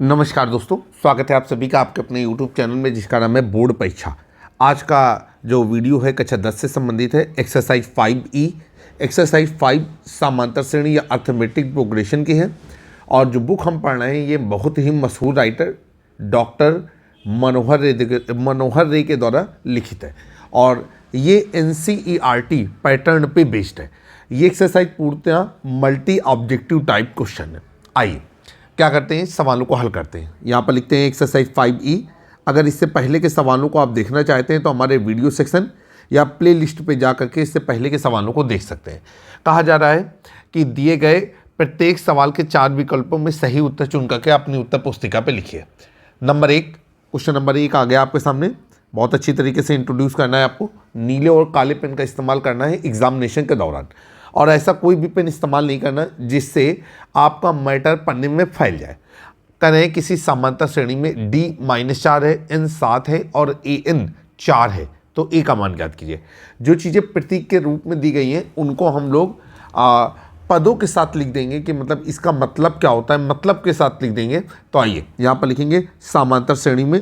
नमस्कार दोस्तों, स्वागत है आप सभी का आपके अपने YouTube चैनल में जिसका नाम है बोर्ड परीक्षा। आज का जो वीडियो है कक्षा 10 से संबंधित है। एक्सरसाइज 5E, एक्सरसाइज 5 समांतर श्रेणी या अर्थमेटिक प्रोग्रेशन की है। और जो बुक हम पढ़ रहे हैं ये बहुत ही मशहूर राइटर डॉक्टर मनोहर रे के द्वारा लिखित है और ये NCERT पैटर्न पे बेस्ड है। ये एक्सरसाइज पूर्णतः मल्टी ऑब्जेक्टिव टाइप क्वेश्चन है। आइए क्या करते हैं, सवालों को हल करते हैं। यहाँ पर लिखते हैं एक्सरसाइज 5E। अगर इससे पहले के सवालों को आप देखना चाहते हैं तो हमारे वीडियो सेक्शन या प्ले लिस्ट पर जा करके इससे पहले के सवालों को देख सकते हैं। कहा जा रहा है कि दिए गए प्रत्येक सवाल के 4 विकल्पों में सही उत्तर चुन करके अपनी उत्तर पुस्तिका पे लिखिए। नंबर 1, क्वेश्चन नंबर 1 आ गया आपके सामने। बहुत अच्छी तरीके से इंट्रोड्यूस करना है आपको। नीले और काले पेन का इस्तेमाल करना है एग्जामिनेशन के दौरान, और ऐसा कोई भी पेन इस्तेमाल नहीं करना जिससे आपका मैटर पढ़ने में फैल जाए। करें किसी समांतर श्रेणी में D-4 है, N 7 है और AN 4 है तो A का मान ज्ञात कीजिए। जो चीज़ें प्रतीक के रूप में दी गई हैं उनको हम लोग पदों के साथ लिख देंगे कि मतलब इसका मतलब क्या होता है, मतलब के साथ लिख देंगे। तो आइए यहाँ पर लिखेंगे समांतर श्रेणी में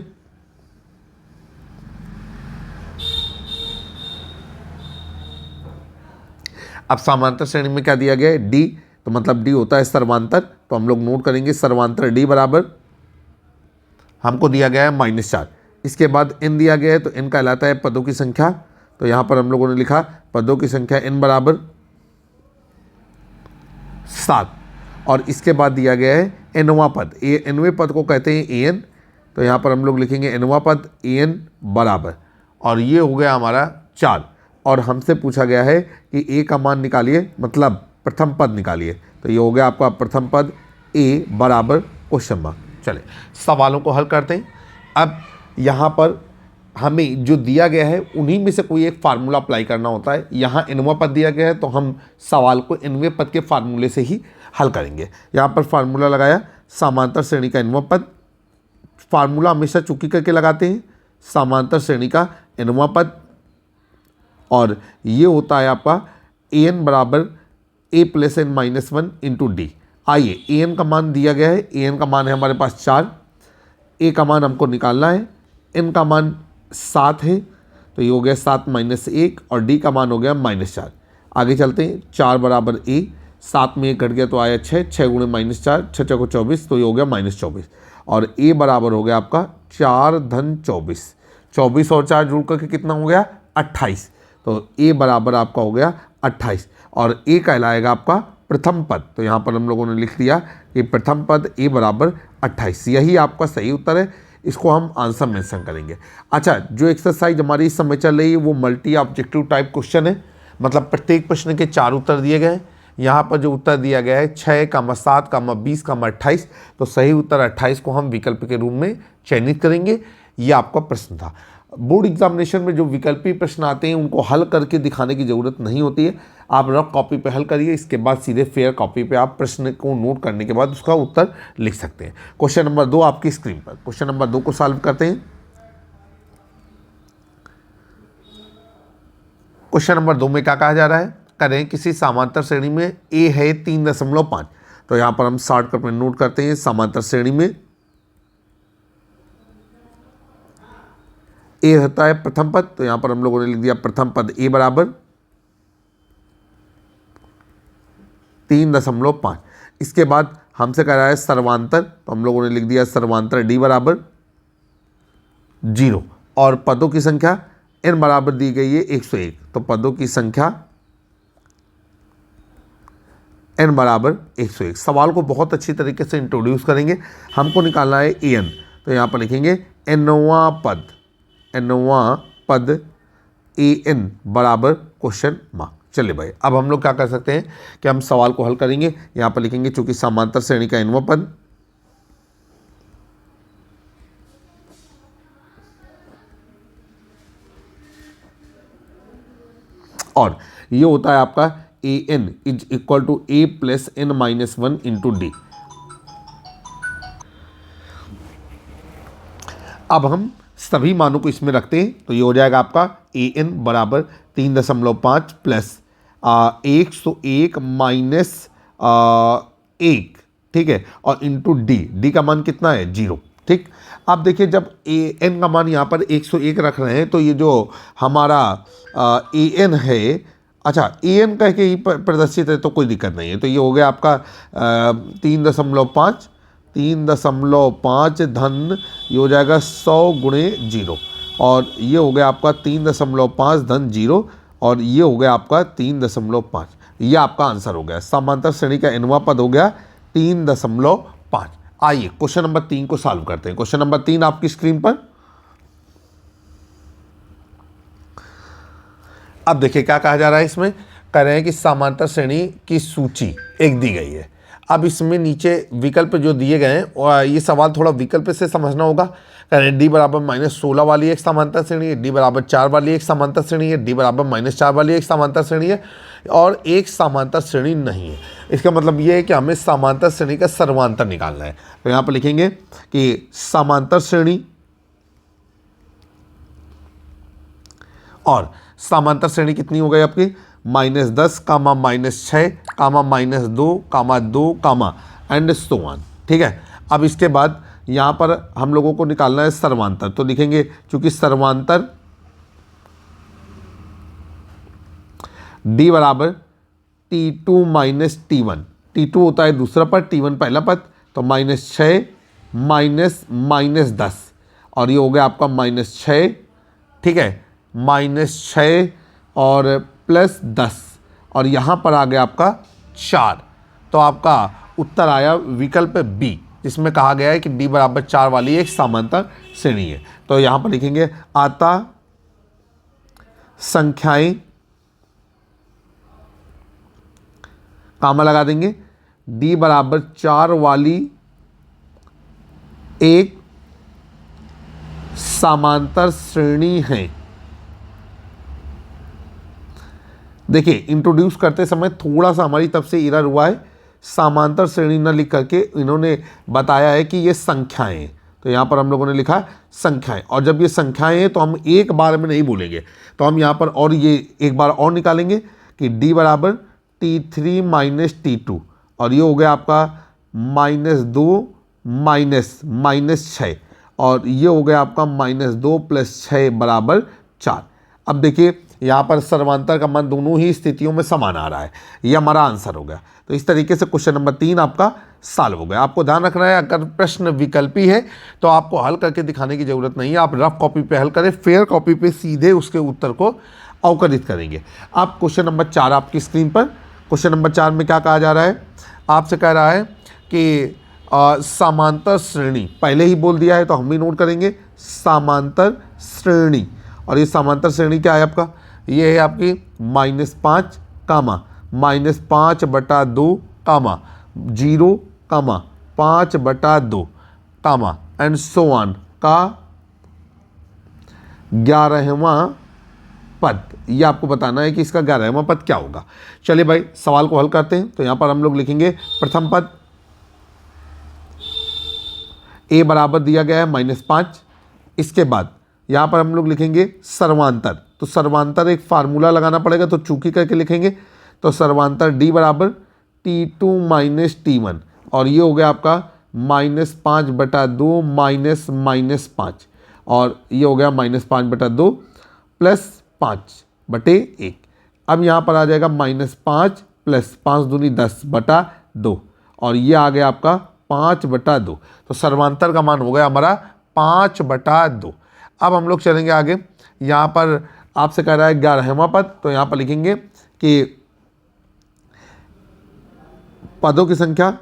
अब समांतर श्रेणी में क्या दिया गया है, D, तो मतलब D होता है सर्वांतर। तो हम लोग नोट करेंगे सर्वांतर D बराबर हमको दिया गया है -4। इसके बाद N दिया गया है तो N कहलाता है पदों की संख्या। तो यहाँ पर हम लोगों ने लिखा पदों की संख्या N बराबर 7। और इसके बाद दिया गया है nवां पद, nवें पद को कहते हैं AN। तो यहाँ पर हम लोग लिखेंगे nवां पद AN बराबर, और ये हो गया हमारा 4। और हमसे पूछा गया है कि A का मान निकालिए, मतलब प्रथम पद निकालिए। तो ये हो गया आपका प्रथम पद A बराबर क्वेश्चन मार्क। चले सवालों को हल करते हैं। अब यहाँ पर हमें जो दिया गया है उन्हीं में से कोई एक फार्मूला अप्लाई करना होता है। यहाँ nवां पद दिया गया है तो हम सवाल को nवें पद के फार्मूले से ही हल करेंगे। यहाँ पर फार्मूला लगाया समांतर श्रेणी का nवां पद। फार्मूला हमेशा चुकी करके लगाते हैं, समांतर श्रेणी का nवां पद, और ये होता है आपका AN बराबर A + N - 1 इंटू D। आइए AN का मान दिया गया है, AN का मान है हमारे पास 4, A का मान हमको निकालना है, N का मान 7 है तो ये हो गया 7 - 1, और D का मान हो गया -4। आगे चलते हैं, 4 बराबर A, 7 में 1 घट गया तो आया 6, 6 × -4, 6 × 24 तो ये हो गया -24। और A बराबर हो गया आपका 4 धन 24, 24 और 4 जुड़ करके कितना हो गया 28। तो A बराबर आपका हो गया 28, और A कहलाएगा आपका प्रथम पद। तो यहाँ पर हम लोगों ने लिख दिया कि प्रथम पद A बराबर 28। यही आपका सही उत्तर है, इसको हम आंसर मेंशन करेंगे। अच्छा, जो एक्सरसाइज हमारी इस समय चल रही है वो मल्टी ऑब्जेक्टिव टाइप क्वेश्चन है, मतलब प्रत्येक प्रश्न के 4 उत्तर दिए गए हैं। यहाँ पर जो उत्तर दिया गया है 6, 7, 20, 28, तो सही उत्तर 28 को हम विकल्प के रूप में चयनित करेंगे। ये आपका प्रश्न था। बोर्ड एग्जामिनेशन में जो विकल्पीय प्रश्न आते हैं उनको हल करके दिखाने की ज़रूरत नहीं होती है। आप रफ कॉपी पे हल करिए, इसके बाद सीधे फेयर कॉपी पे आप प्रश्न को नोट करने के बाद उसका उत्तर लिख सकते हैं। क्वेश्चन नंबर 2 आपकी स्क्रीन पर। क्वेश्चन नंबर 2 को सॉल्व करते हैं। क्वेश्चन नंबर 2 में क्या कहा जा रहा है, करें किसी समांतर श्रेणी में A है 3.5। तो यहाँ पर हम शॉर्टकट में नोट करते हैं समांतर श्रेणी में A होता है प्रथम पद। तो यहाँ पर हम लोगों ने लिख दिया प्रथम पद A बराबर 3.5। इसके बाद हमसे कह रहा है सर्वांतर, तो हम लोगों ने लिख दिया सर्वांतर D बराबर 0, और पदों की संख्या N बराबर दी गई है 101। तो पदों की संख्या N बराबर 101। सवाल को बहुत अच्छी तरीके से इंट्रोड्यूस करेंगे। हमको निकालना है AN, तो यहाँ पर लिखेंगे nवां पद AN बराबर क्वेश्चन मार्क। चलिए भाई, अब हम लोग क्या कर सकते हैं कि हम सवाल को हल करेंगे। यहाँ पर लिखेंगे चूंकि समांतर श्रेणी का nवां पद, और ये होता है आपका AN is equal to A + N - 1 into D। अब हम सभी मानों को इसमें रखते हैं तो ये हो जाएगा आपका AN बराबर 3.5 प्लस 101 - 1, ठीक है, और इंटू डी का मान कितना है 0। ठीक, अब देखिए जब एन का मान यहाँ पर 101 रख रहे हैं तो ये जो हमारा एन है, अच्छा एन कह के ही प्रदर्शित है तो कोई दिक्कत नहीं है। तो ये हो गया आपका 3.5 धन, ये हो जाएगा 100 गुणे 0, और ये हो गया आपका 3.5 धन 0, और ये हो गया आपका 3.5। ये आपका आंसर हो गया। समांतर श्रेणी का nवां पद हो गया 3.5। आइए क्वेश्चन नंबर 3 को सॉल्व करते हैं। क्वेश्चन नंबर 3 आपकी स्क्रीन पर। अब देखिए क्या कहा जा रहा है, इसमें कह रहे हैं कि समांतर श्रेणी की सूची एक दी गई है। अब इसमें नीचे विकल्प जो दिए गए हैं, और ये सवाल थोड़ा विकल्प से समझना होगा। कह रहे हैं डी बराबर -16 वाली एक समांतर श्रेणी है, डी बराबर 4 वाली एक समांतर श्रेणी है, डी बराबर -4 वाली एक समांतर श्रेणी है, और एक समांतर श्रेणी नहीं है। इसका मतलब ये है कि हमें समांतर श्रेणी का सर्वांतर निकालना है। तो यहाँ पर लिखेंगे कि समांतर श्रेणी, और समांतर श्रेणी कितनी हो गई आपकी -10, -6, -2, 2, एंड सो ऑन। ठीक है, अब इसके बाद यहाँ पर हम लोगों को निकालना है सर्वांतर। तो लिखेंगे चूंकि सर्वांतर d बराबर T2 - T1, T2 होता है दूसरा पद, T1 पहला पद, तो -6 -10, और ये हो गया आपका -6, ठीक है, -6 और +10, और यहाँ पर आ गया आपका 4। तो आपका उत्तर आया विकल्प बी, जिसमें कहा गया है कि डी बराबर 4 वाली एक समांतर श्रेणी है। तो यहाँ पर लिखेंगे आता संख्याएं, कामा लगा देंगे, डी बराबर 4 वाली एक समांतर श्रेणी है। देखिए इंट्रोड्यूस करते समय थोड़ा सा हमारी तरफ से एरर हुआ है, समांतर श्रेणी न लिख करके इन्होंने बताया है कि ये संख्याएं हैं। तो यहाँ पर हम लोगों ने लिखा संख्याएं, और जब ये संख्याएं हैं तो हम एक बार में नहीं बोलेंगे, तो हम यहाँ पर और ये एक बार और निकालेंगे कि d बराबर T3 - T2, और ये हो गया आपका -2 -6, और ये हो गया आपका -2 + 6 बराबर 4। अब देखिए यहाँ पर सर्वांतर का मान दोनों ही स्थितियों में समान आ रहा है, ये हमारा आंसर हो गया। तो इस तरीके से क्वेश्चन नंबर 3 आपका सॉल्व हो गया। आपको ध्यान रखना है, अगर प्रश्न विकल्पी है तो आपको हल करके दिखाने की जरूरत नहीं है, आप रफ कॉपी पे हल करें, फेयर कॉपी पे सीधे उसके उत्तर को अवकलित करेंगे। अब क्वेश्चन नंबर 4 आपकी स्क्रीन पर। क्वेश्चन नंबर 4 में क्या कहा जा रहा है, आपसे कह रहा है कि समांतर श्रेणी, पहले ही बोल दिया है तो हम भी नोट करेंगे समांतर श्रेणी, और ये समांतर श्रेणी क्या है आपका, ये है आपकी -5, -5/2, 0, 5/2, एंड सो ऑन का 11वां पद। ये आपको बताना है कि इसका 11वां पद क्या होगा। चलिए भाई सवाल को हल करते हैं। तो यहाँ पर हम लोग लिखेंगे प्रथम पद a बराबर दिया गया है -5। इसके बाद यहाँ पर हम लोग लिखेंगे सर्वांतर। तो सर्वांतर एक फार्मूला लगाना पड़ेगा, तो चूंकि करके लिखेंगे। तो सर्वांतर d बराबर T2 - T1, और ये हो गया आपका -5/2 -5, और ये हो गया -5/2 + 5/1। अब यहाँ पर आ जाएगा -5 + 5 दूनी 10/2, और ये आ गया आपका 5/2। तो सर्वांतर का मान हो गया हमारा 5/2। अब हम लोग चलेंगे आगे। यहाँ पर आपसे कह रहा है 11वां पद, तो यहाँ पर लिखेंगे कि पदों की संख्या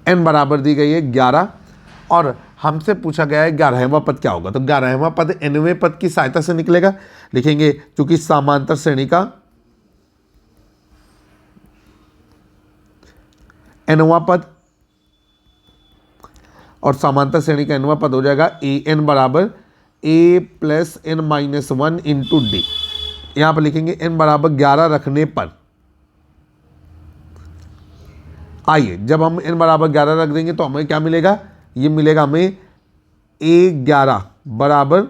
n बराबर दी गई है 11, और हमसे पूछा गया है 11वां पद क्या होगा। तो 11वां पद nवें पद की सहायता से निकलेगा। लिखेंगे क्योंकि समांतर श्रेणी का nवां पद, और समांतर श्रेणी का nवां पद हो जाएगा an बराबर a + n - 1 इंटू d। यहाँ पर लिखेंगे n बराबर 11 रखने पर, आइए जब हम n बराबर 11 रख देंगे तो हमें क्या मिलेगा, ये मिलेगा हमें a11 बराबर,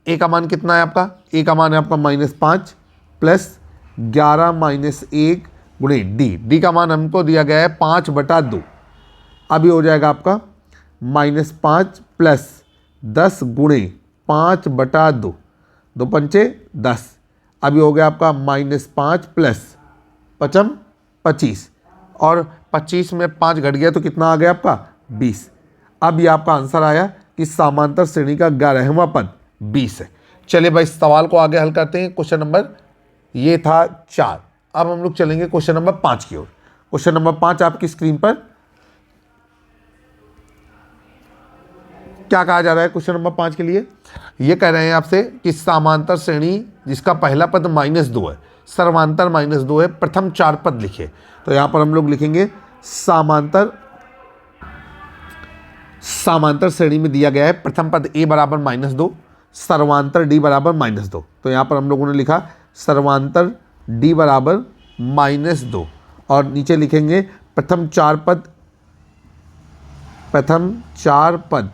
a का मान कितना है आपका, a का मान है आपका -5 + 11 माइनस 1 गुणे डी का मान हमको दिया गया है 5/2। अब ये हो जाएगा आपका -5 प्लस 10 गुणे 5/2, 2 पंचे 10। अब ये हो गया आपका -5 प्लस 5 25, और 25 में 5 घट गया तो कितना आ गया आपका 20। अब ये आपका आंसर आया कि समांतर श्रेणी का 11वां पद 20 है। चलिए भाई इस सवाल को आगे हल करते हैं। क्वेश्चन नंबर ये था 4। अब हम लोग चलेंगे क्वेश्चन नंबर 5 की ओर। क्वेश्चन नंबर 5 आपकी स्क्रीन पर क्या कहा जा रहा है। क्वेश्चन नंबर 5 के लिए ये कह रहे हैं आपसे कि समांतर श्रेणी जिसका पहला पद -2 है, सर्वांतर -2 है, प्रथम 4 पद लिखे। तो यहाँ पर हम लोग लिखेंगे समांतर श्रेणी में दिया गया है प्रथम पद a बराबर -2, सर्वांतर d बराबर -2। तो यहाँ पर हम लोगों ने लिखा सर्वांतर d बराबर -2, और नीचे लिखेंगे प्रथम 4 पद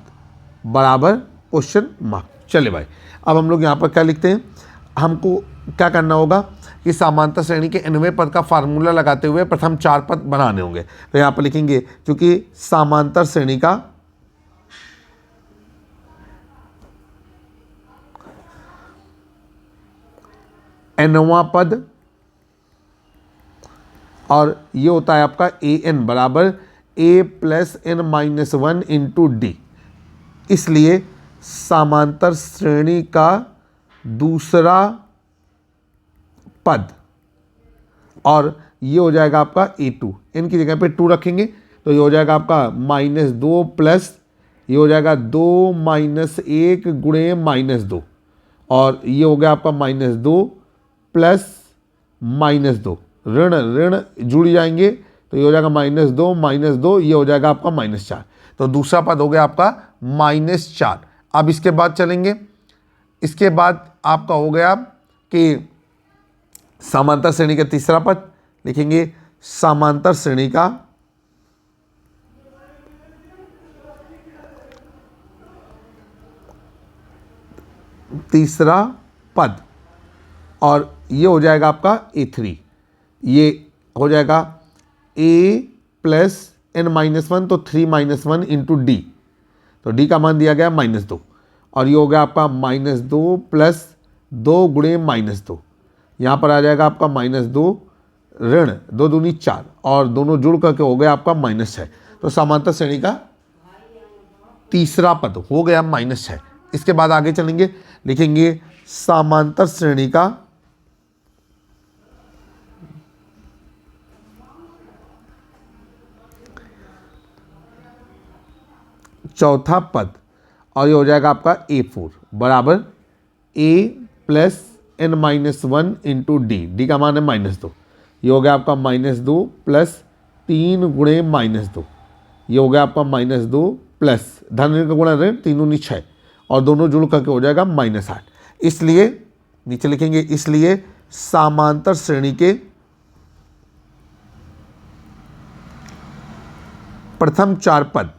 बराबर क्वेश्चन मार्क। चले भाई अब हम लोग यहाँ पर क्या लिखते हैं, हमको क्या करना होगा कि समांतर श्रेणी के nवें पद का फार्मूला लगाते हुए प्रथम 4 पद बनाने होंगे। तो यहाँ पर लिखेंगे क्योंकि समांतर श्रेणी का nवां पद, और ये होता है आपका an बराबर a plus n-1 into d. इसलिए समांतर श्रेणी का दूसरा पद, और ये हो जाएगा आपका a2, n की जगह पे 2 रखेंगे तो ये हो जाएगा आपका -2 प्लस ये हो जाएगा 2 - 1 गुणे -2, और ये हो गया आपका -2 प्लस -2, ऋण ऋण जुड़ जाएंगे तो ये हो जाएगा -2 ये हो जाएगा आपका -4। तो दूसरा पद हो गया आपका -4। अब इसके बाद चलेंगे, इसके बाद आपका हो गया कि समांतर श्रेणी का तीसरा पद लिखेंगे, समांतर श्रेणी का तीसरा पद, और ये हो जाएगा आपका a3, ये हो जाएगा a प्लस n-1 तो 3-1 इंटू डी। तो डी का मान दिया गया -2, और ये हो गया आपका -2 प्लस 2 गुणे -2। यहाँ पर आ जाएगा आपका -2 ऋण 2 दूनी 4, और दोनों जुड़ करके हो गया आपका -6। तो समांतर श्रेणी का तीसरा पद हो गया -6। इसके बाद आगे चलेंगे, लिखेंगे समांतर श्रेणी का चौथा पद, और ये हो जाएगा आपका a4 बराबर a plus n-1 into D का मान है -2। ये हो गया आपका -2 प्लस 3 गुणे -2, ये हो गया आपका -2 प्लस धन का गुणा ऋण 3 दूनी 6, और दोनों जुड़ करके हो जाएगा -8। इसलिए नीचे लिखेंगे, इसलिए समांतर श्रेणी के प्रथम 4 पद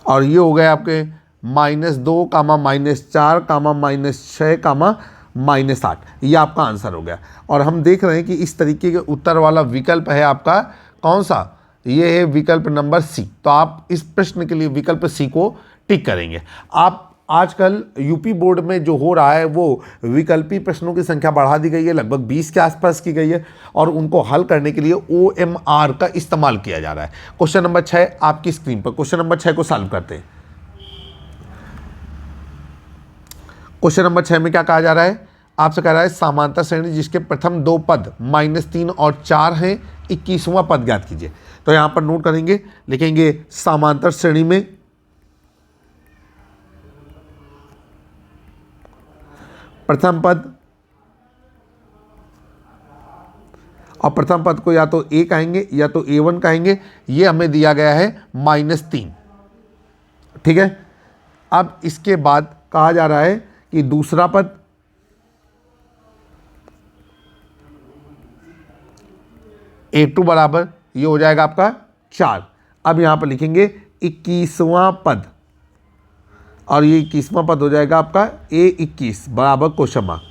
और ये हो गए आपके -2, -4, -6, -8। ये आपका आंसर हो गया। और हम देख रहे हैं कि इस तरीके के उत्तर वाला विकल्प है आपका कौन सा, ये है विकल्प नंबर सी। तो आप इस प्रश्न के लिए विकल्प सी को टिक करेंगे। आप आजकल यूपी बोर्ड में जो हो रहा है वो विकल्पी प्रश्नों की संख्या बढ़ा दी गई है, लगभग 20 के आसपास की गई है, और उनको हल करने के लिए OMR का इस्तेमाल किया जा रहा है। क्वेश्चन नंबर 6 आपकी स्क्रीन पर, क्वेश्चन नंबर 6 को सॉल्व करते हैं। क्वेश्चन नंबर 6 में क्या कहा जा रहा है, आपसे कह रहा है समांतर श्रेणी जिसके प्रथम 2 पद -3 और 4 हैं, 21वां पद ज्ञात कीजिए। तो यहां पर नोट करेंगे, लिखेंगे समांतर श्रेणी में प्रथम पद, और प्रथम पद को या तो a कहेंगे या तो a1 कहेंगे। ये हमें दिया गया है -3, ठीक है। अब इसके बाद कहा जा रहा है कि दूसरा पद a2 बराबर ये हो जाएगा आपका 4। अब यहां पर लिखेंगे 21वां पद, और ये 21वां पद हो जाएगा आपका A21 बराबर क्वेश्चन मार्क।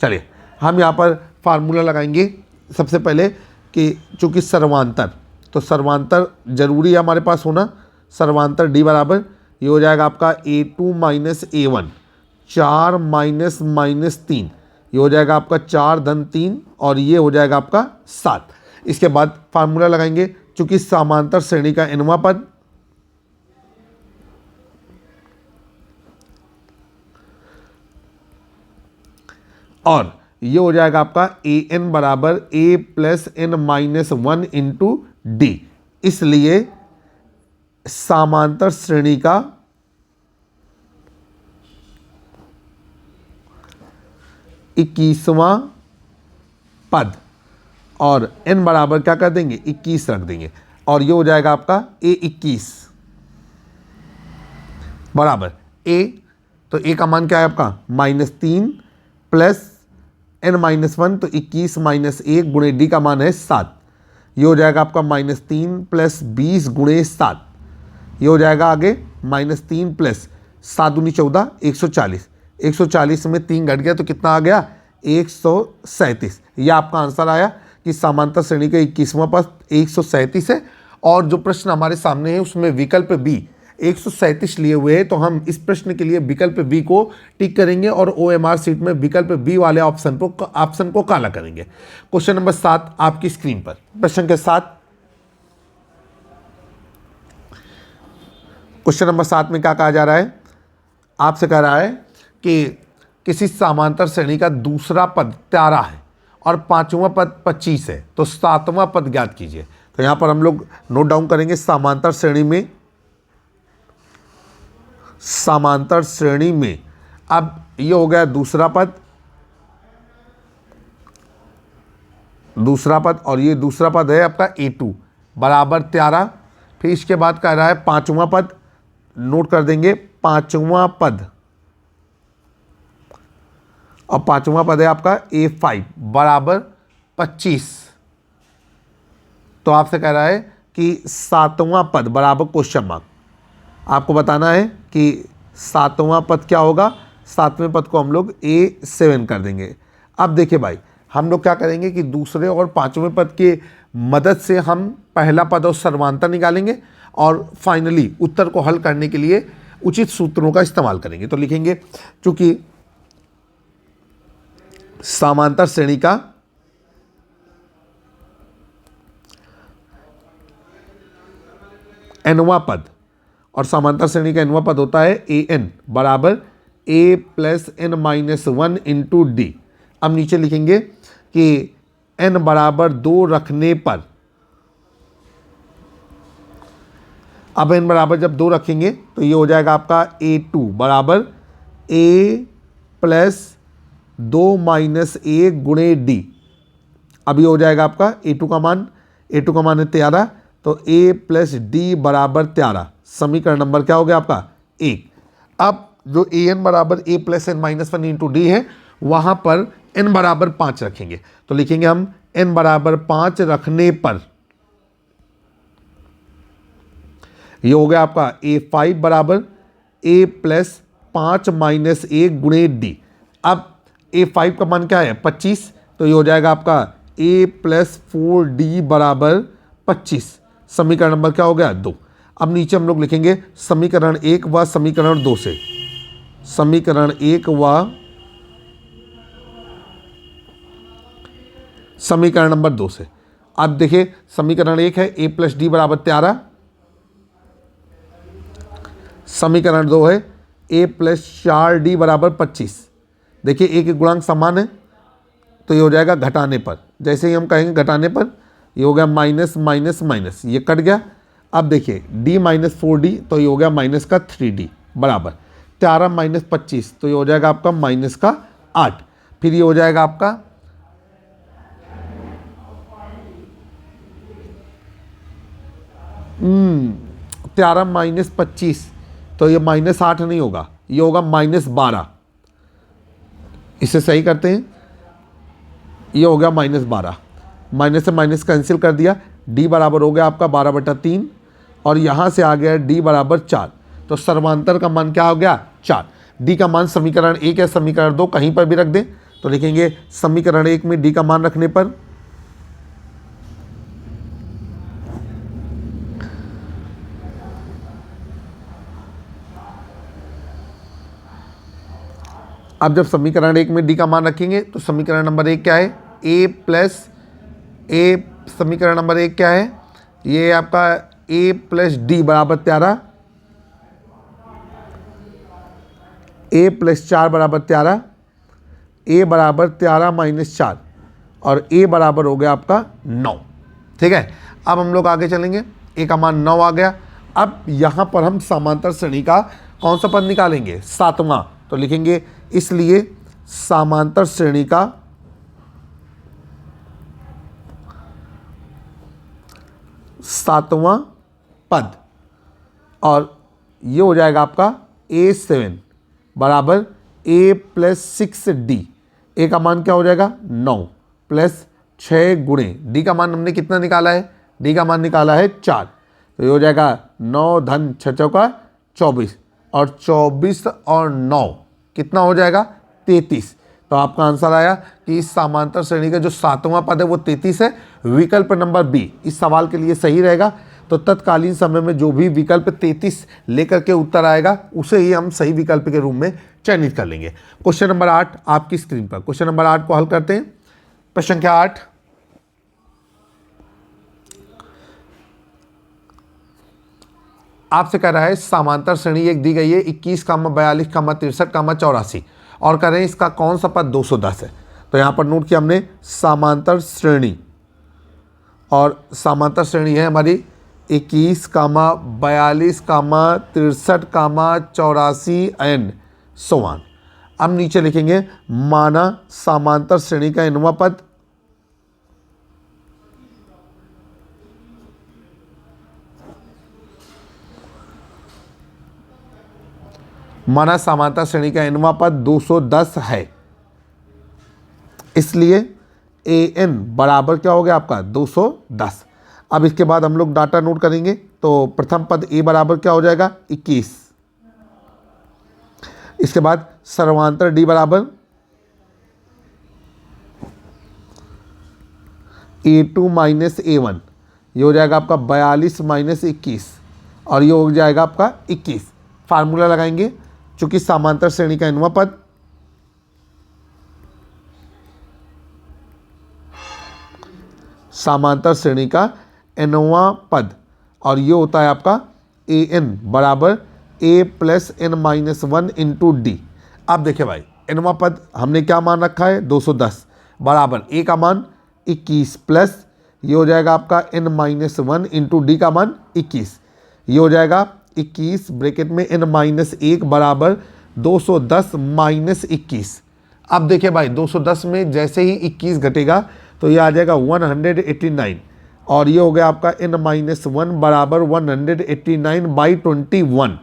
चलिए हम यहाँ पर फार्मूला लगाएंगे सबसे पहले कि चूँकि सर्वांतर, तो सर्वांतर जरूरी है हमारे पास होना। सर्वांतर D बराबर ये हो जाएगा आपका A2 minus A1, 4 minus minus 3, ये हो जाएगा आपका 4 धन 3 और ये हो जाएगा आपका 7। इसके बाद फार्मूला लगाएंगे चूँकि समांतर श्रेणी का nवां पद और ये हो जाएगा आपका an बराबर a plus N minus 1 into d, इसलिए समांतर श्रेणी का इक्कीसवां पद और n बराबर क्या कर देंगे 21 रख देंगे और ये हो जाएगा आपका A21 बराबर a, तो a का मान क्या है आपका -3 प्लस n माइनस 1, तो 21 माइनस 1 गुणे d का मान है 7, ये हो जाएगा आपका -3 प्लस 20 गुणे 7, ये हो जाएगा आगे -3 प्लस 7 दूनी 14, 140, 140 में 3 घट गया तो कितना आ गया 137। यह आपका आंसर आया कि समांतर श्रेणी का 21वां पद 137 है। और जो प्रश्न हमारे सामने है उसमें विकल्प बी 137 लिए हुए हैं, तो हम इस प्रश्न के लिए विकल्प बी को टिक करेंगे और OMR सीट में विकल्प बी वाले ऑप्शन को काला करेंगे। क्वेश्चन नंबर 7 आपकी स्क्रीन पर। प्रश्न के साथ क्वेश्चन नंबर 7 में क्या कहा जा रहा है, आपसे कह रहा है कि किसी समांतर श्रेणी का दूसरा पद 13 है और 5वां पद 25 है, तो 7वां पद ज्ञात कीजिए। तो यहां पर हम लोग नोट डाउन करेंगे समांतर श्रेणी में अब ये हो गया दूसरा पद और ये दूसरा पद है आपका A2 बराबर 13। फिर इसके बाद कह रहा है 5वां पद, नोट कर देंगे 5वां पद, और 5वां पद है आपका A5 बराबर 25। तो आपसे कह रहा है कि 7वां पद बराबर क्वेश्चन मार्क। आपको बताना है कि 7वां पद क्या होगा। 7वें पद को हम लोग A7 कर देंगे। अब देखिए भाई, हम लोग क्या करेंगे कि दूसरे और 5वें पद के मदद से हम पहला पद और सर्वांतर निकालेंगे और फाइनली उत्तर को हल करने के लिए उचित सूत्रों का इस्तेमाल करेंगे। तो लिखेंगे चूंकि समांतर श्रेणी का nवां पद, और समांतर श्रेणी का nवां पद होता है an बराबर a plus N minus 1 into d. अब नीचे लिखेंगे कि n बराबर 2 रखने पर, अब n बराबर जब 2 रखेंगे तो ये हो जाएगा आपका A2 बराबर a प्लस 2 माइनस 1 गुणे डी। अब ये हो जाएगा आपका A2 का मान है 13, तो a प्लस डी बराबर 13। समीकरण नंबर क्या हो गया आपका 1। अब जो an बराबर a plus N minus 1 into d है वहां पर n बराबर 5 रखेंगे। तो लिखेंगे हम n बराबर 5 रखने पर ये हो गया आपका A5 बराबर a प्लस 5 माइनस 1 गुणे डी। अब A5 का मान क्या है 25, तो ये हो जाएगा आपका a प्लस 4d बराबर 25। समीकरण नंबर क्या हो गया 2। अब नीचे हम लोग लिखेंगे समीकरण 1 व समीकरण 2 से, समीकरण 1 व समीकरण नंबर 2 से। अब देखिए समीकरण 1 है a प्लस डी बराबर 13, समीकरण 2 है a प्लस 4d बराबर 25। देखिए एक गुणांक समान है तो ये हो जाएगा घटाने पर, जैसे ही हम कहेंगे घटाने पर ये हो गया माइनस माइनस माइनस, ये कट गया। अब देखिए d माइनस 4d, तो ये हो गया माइनस का 3d बराबर 13 माइनस 25, तो ये हो जाएगा आपका माइनस का 8। फिर ये हो जाएगा आपका 13 माइनस 25, तो ये माइनस 8 नहीं होगा, ये होगा माइनस 12। इसे सही करते हैं, ये हो गया माइनस 12, माइनस से माइनस कैंसिल कर दिया, d बराबर हो गया आपका 12/3 और यहाँ से आ गया d बराबर 4। तो सर्वांतर का मान क्या हो गया 4। डी का मान समीकरण 1 या समीकरण 2 कहीं पर भी रख दें, तो लिखेंगे समीकरण 1 में डी का मान रखने पर अब जब समीकरण 1 में डी का मान रखेंगे तो समीकरण नंबर 1 क्या है, ए प्लस ए, समीकरण नंबर 1 क्या है, ये आपका ए प्लस डी बराबर 13, ए प्लस 4 बराबर 13, ए बराबर 13 माइनस 4 और ए बराबर हो गया आपका 9। ठीक है, अब हम लोग आगे चलेंगे, ए का मान 9 आ गया। अब यहाँ पर हम समांतर श्रेणी का कौन सा पद निकालेंगे, 7वां, तो लिखेंगे इसलिए समांतर श्रेणी का सातवां पद, और ये हो जाएगा आपका A7 बराबर A प्लस 6D। ए का मान क्या हो जाएगा 9 प्लस 6 गुणे डी का मान हमने कितना निकाला है, डी का मान निकाला है 4, तो ये हो जाएगा 9 धन 6 चौका 24 और 24 और 9 कितना हो जाएगा 33। तो आपका आंसर आया कि इस समांतर श्रेणी का जो 7वां पद है वो 33 है। विकल्प नंबर बी इस सवाल के लिए सही रहेगा। तो तत्कालीन समय में जो भी विकल्प 33 लेकर के उत्तर आएगा उसे ही हम सही विकल्प के रूप में चयनित कर लेंगे। क्वेश्चन नंबर 8 आपकी स्क्रीन पर, क्वेश्चन नंबर 8 को हल करते हैं। प्रश्न संख्या 8, आपसे कह रहा है समांतर श्रेणी एक दी गई है 21, 42, 63, 84 और कह रहे हैं इसका कौन सा पद 210 है। तो यहाँ पर नोट किया हमने समांतर श्रेणी, और समांतर श्रेणी है हमारी 21, 42, 63, 84 एंड सो ऑन। अब नीचे लिखेंगे माना समांतर श्रेणी का nवां पद, माना समांतर श्रेणी का nवां पद 210 है, इसलिए an बराबर क्या हो गया आपका 210। अब इसके बाद हम लोग डाटा नोट करेंगे। तो प्रथम पद a बराबर क्या हो जाएगा 21, इसके बाद सर्वांतर d बराबर a2 माइनस a1, ये हो जाएगा आपका 42 माइनस 21 और ये हो जाएगा आपका 21। फार्मूला लगाएंगे, चूंकि समांतर श्रेणी का nवां पद समांतर श्रेणी का nवां पद और ये होता है आपका an बराबर a plus n minus 1 into d. अब देखिए भाई nवां पद हमने क्या मान रखा है 210 बराबर a का मान 21 प्लस ये हो जाएगा आपका n माइनस 1 इंटू डी का मान 21, ये हो जाएगा 21 ब्रैकेट में n माइनस 1 बराबर 210 माइनस 21। अब देखिए भाई 210 में जैसे ही 21 घटेगा तो ये आ जाएगा 189 और ये हो गया आपका n माइनस 1 बराबर 189 बाई 21।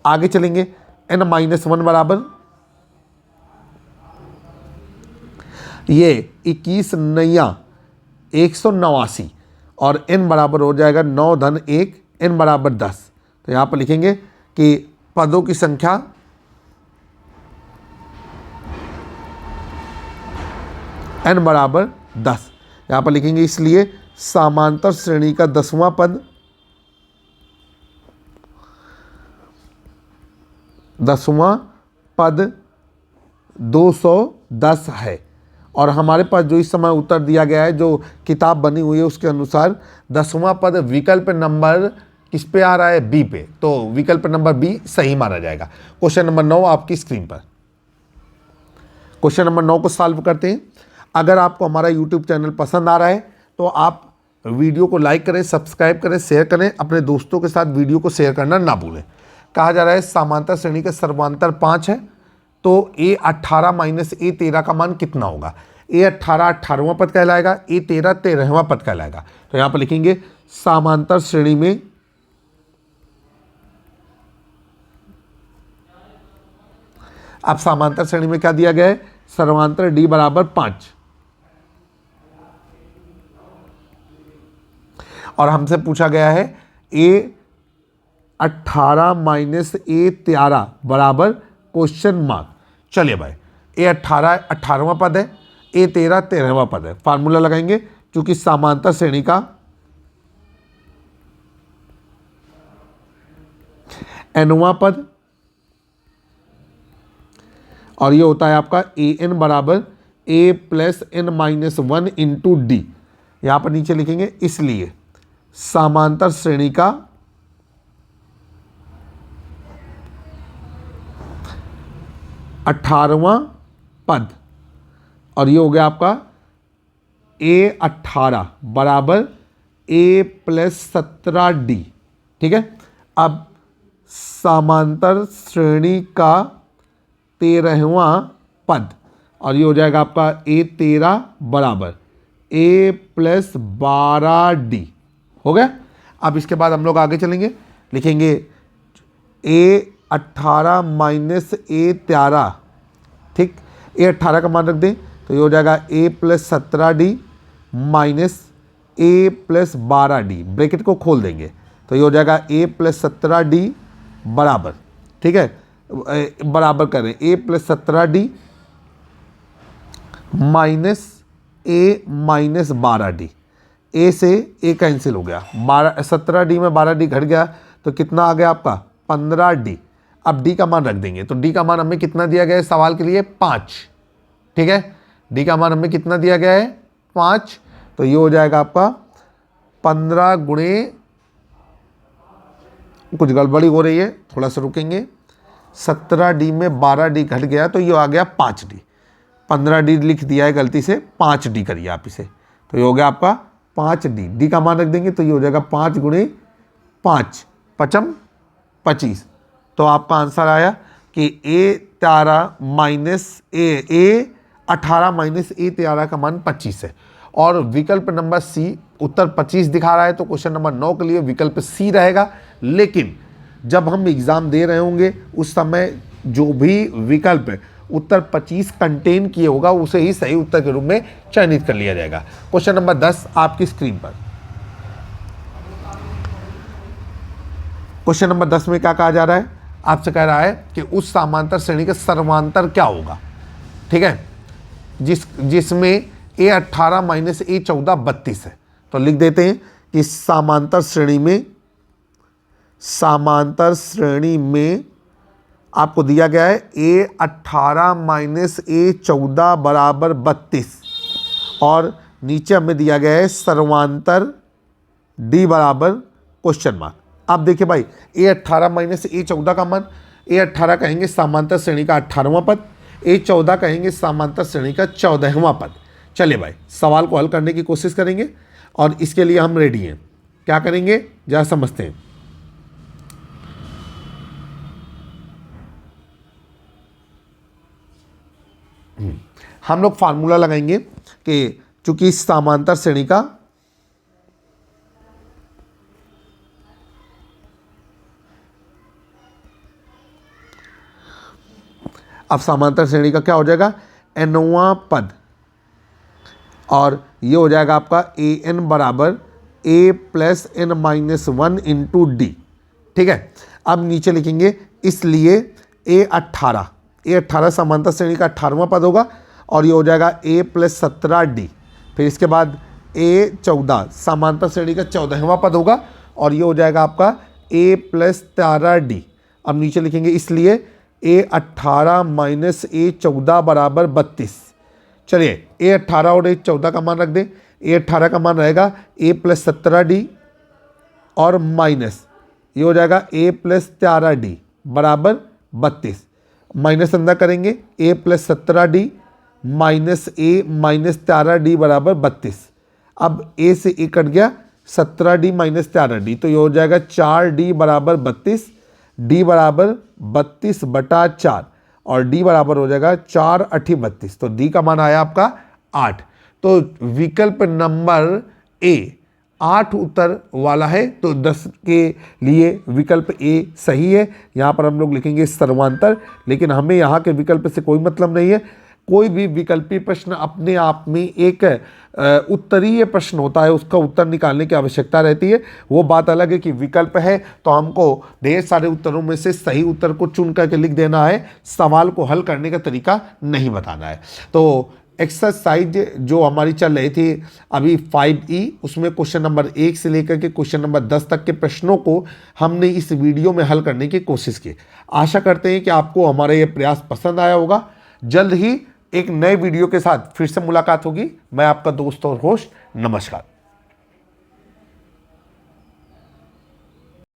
आगे चलेंगे, n माइनस 1 बराबर ये 21 नया 189 और n बराबर हो जाएगा 9 धन 1, n बराबर 10। तो यहाँ पर लिखेंगे कि पदों की संख्या n बराबर 10, यहाँ पर लिखेंगे इसलिए समांतर श्रेणी का 10वां पद 210 है। और हमारे पास जो इस समय उत्तर दिया गया है, जो किताब बनी हुई है उसके अनुसार 10वां पद विकल्प नंबर किस पे आ रहा है बी पे, तो विकल्प नंबर बी सही माना जाएगा। क्वेश्चन नंबर 9 आपकी स्क्रीन पर, क्वेश्चन नंबर 9 को सॉल्व करते हैं। अगर आपको हमारा यूट्यूब चैनल पसंद आ रहा है तो आप वीडियो को लाइक करें, सब्सक्राइब करें, शेयर करें, अपने दोस्तों के साथ वीडियो को शेयर करना ना भूलें। कहा जा रहा है समांतर श्रेणी का सर्वांतर 5 है, तो A18 माइनस A13 का मान कितना होगा। A18 18वां पद कहलाएगा, A13 13वां पद कहलाएगा। तो यहाँ पर लिखेंगे समांतर श्रेणी में अब समांतर श्रेणी में क्या दिया गया है, सर्वांतर D बराबर 5 और हमसे पूछा गया है 18 माइनस ए 13 बराबर क्वेश्चन मार्क। चलिए भाई, ए 18 18वां पद है, ए 13 13वां पद है। फार्मूला लगाएंगे, क्योंकि समांतर श्रेणी का nवां पद और ये होता है आपका ए एन बराबर A plus N minus 1 into D. यहां पर नीचे लिखेंगे, इसलिए समांतर श्रेणी का 18वां पद और ये हो गया आपका ए 18 बराबर ए प्लस 17 डी। ठीक है, अब समांतर श्रेणी का 13वां पद और ये हो जाएगा आपका ए 13 बराबर ए प्लस 12 डी। हो गया। अब इसके बाद हम लोग आगे चलेंगे, लिखेंगे ए 18 माइनस ए 13। ठीक, ए 18 का मान रख दें तो ये हो जाएगा ए प्लस 17 डी माइनस ए प्लस 12 डी। ब्रैकेट को खोल देंगे तो ये हो जाएगा ए प्लस 17 डी बराबर, ठीक है, बराबर करें ए प्लस 17 डी माइनस ए माइनस 12 डी। ए से ए कैंसिल हो गया, 17 डी में 12 डी घट गया तो कितना आ गया आपका 15 डी। अब डी का मान रख देंगे तो डी का मान हमें कितना दिया गया है सवाल के लिए 5। ठीक है, डी का मान हमें कितना दिया गया है 5, तो ये हो जाएगा आपका 15 गुणे, कुछ गड़बड़ी हो रही है, थोड़ा सा रुकेंगे। 17 डी में 12 डी घट गया तो ये आ गया 5 डी। 15 डी लिख दिया है गलती से, 5 डी करिए आप इसे, तो ये हो गया आपका 5 डी। डी का मान रख देंगे तो ये हो जाएगा 5 गुणे 5 पचम 25। तो आपका आंसर आया कि ए 13 माइनस ए 18 माइनस ए 13 का मान 25 है। और विकल्प नंबर सी उत्तर 25 दिखा रहा है, तो क्वेश्चन नंबर 9 के लिए विकल्प सी रहेगा। लेकिन जब हम एग्ज़ाम दे रहे होंगे उस समय जो भी विकल्प उत्तर 25 कंटेन किए होगा उसे ही सही उत्तर के रूप में चयनित कर लिया जाएगा। क्वेश्चन नंबर 10 आपकी स्क्रीन पर। क्वेश्चन नंबर 10 में क्या कहा जा रहा है, आपसे कह रहा है कि उस समांतर श्रेणी का सर्वांतर क्या होगा। ठीक है, जिसमें ए 18 माइनस ए 14 32 है। तो लिख देते हैं कि समांतर श्रेणी में आपको दिया गया है ए 18 माइनस ए 14 बराबर 32 और नीचे हमें दिया गया है सर्वांतर डी बराबर क्वेश्चन मार्क। अब देखिए भाई, ए 18 माइनस ए 14 का मान, ए 18 कहेंगे समांतर श्रेणी का 18वां पद, ए 14 कहेंगे समांतर श्रेणी का 14वां पद। चलिए भाई, सवाल को हल करने की कोशिश करेंगे और इसके लिए हम रेडी हैं। क्या करेंगे जरा समझते हैं। हम लोग फार्मूला लगाएंगे कि चूंकि समांतर श्रेणी का अब समांतर श्रेणी का क्या हो जाएगा nवां पद और ये हो जाएगा आपका ए एन बराबर A plus N minus 1 into D. ठीक है, अब नीचे लिखेंगे इसलिए ए 18 समांतर श्रेणी का 18वां पद होगा और ये हो जाएगा ए प्लस 17 डी। फिर इसके बाद ए 14 समांतर श्रेणी का 14वां पद होगा और ये हो जाएगा आपका ए प्लस 13 डी। अब नीचे लिखेंगे इसलिए ए 18 माइनस ए 14 बराबर 32। चलिए, ए 18 और ए 14 का मान रख दें। ए 18 का मान रहेगा ए प्लस 17 डी और माइनस ये हो जाएगा ए प्लस 13 डी बराबर 32। माइनस अंदर करेंगे, ए प्लस 17 डी माइनस ए माइनस 13 डी बराबर 32। अब ए से ए कट गया, 17 डी माइनस 13 डी, तो ये हो जाएगा 4 डी बराबर 32। डी बराबर 32/4 और डी बराबर हो जाएगा 4 8 32। तो डी का मान आया आपका 8। तो विकल्प नंबर ए 8 उत्तर वाला है, तो 10 के लिए विकल्प ए सही है। यहाँ पर हम लोग लिखेंगे सर्वांतर, लेकिन हमें यहाँ के विकल्प से कोई मतलब नहीं है। कोई भी विकल्पीय प्रश्न अपने आप में एक उत्तरीय प्रश्न होता है, उसका उत्तर निकालने की आवश्यकता रहती है। वो बात अलग है कि विकल्प है तो हमको ढेर सारे उत्तरों में से सही उत्तर को चुन करके लिख देना है, सवाल को हल करने का तरीका नहीं बताना है। तो एक्सरसाइज जो हमारी चल रही थी अभी 5E, उसमें क्वेश्चन नंबर 1 से लेकर के क्वेश्चन नंबर 10 तक के प्रश्नों को हमने इस वीडियो में हल करने की कोशिश की। आशा करते हैं कि आपको हमारा ये प्रयास पसंद आया होगा। जल्द ही एक नए वीडियो के साथ फिर से मुलाकात होगी। मैं आपका दोस्त और होस्ट, नमस्कार।